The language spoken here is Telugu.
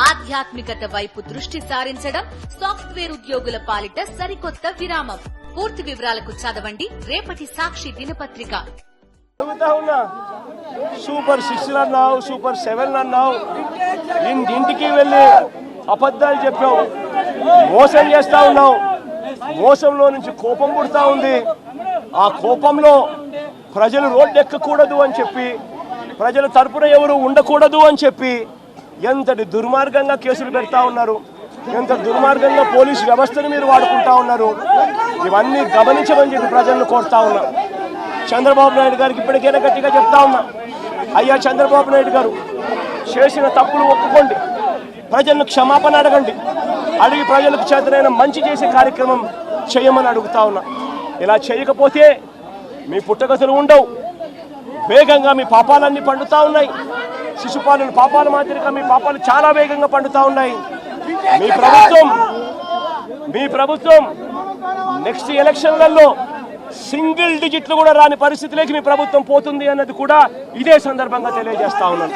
ఆధ్యాత్మికత వైపు దృష్టి సారించడం సాఫ్ట్వేర్ ఉద్యోగుల పాలిట సరికొత్త విరామం. పూర్తి వివరాలకు చదవండి రేపటి సాక్షి దినపత్రిక. సూపర్ 6 అన్నావు, సూపర్ 7 అన్నావు, ఇంటికి వెళ్ళి అబద్ధాలు చెప్పావు, మోసం చేస్తా ఉన్నావు. మోసంలో నుంచి కోపం పుడతా ఉంది. ఆ కోపంలో ప్రజలు రోడ్డు ఎక్కకూడదు అని చెప్పి, ప్రజల తరపున ఎవరు ఉండకూడదు అని చెప్పి ఎంతటి దుర్మార్గంగా కేసులు పెడతా ఉన్నారు, ఎంత దుర్మార్గంగా పోలీసు వ్యవస్థను మీరు వాడుకుంటా ఉన్నారు. ఇవన్నీ గమనించమని చెప్పి ప్రజలను కోరుతా ఉన్నా. చంద్రబాబు నాయుడు గారికి ఇప్పటికైనా గట్టిగా చెప్తా ఉన్నా, అయ్యా చంద్రబాబు నాయుడు గారు చేసిన తప్పులు ఒప్పుకోండి, ప్రజలను క్షమాపణ అడగండి, అడిగి ప్రజలకు చేతనైన మంచి చేసే కార్యక్రమం చేయమని అడుగుతా ఉన్నా. ఇలా చేయకపోతే మీ పుట్టగతులు ఉండవు. వేగంగా మీ పాపాలన్నీ పండుతా ఉన్నాయి. శిశుపాలను పాపాల మాదిరిగా మీ పాపాలు చాలా వేగంగా పండుతా ఉన్నాయి. మీ ప్రభుత్వం నెక్స్ట్ ఎలక్షన్లలో సింగిల్ డిజిట్లు కూడా రాని పరిస్థితిలోకి మీ ప్రభుత్వం పోతుంది అన్నది కూడా ఇదే సందర్భంగా తెలియజేస్తా ఉన్నాను.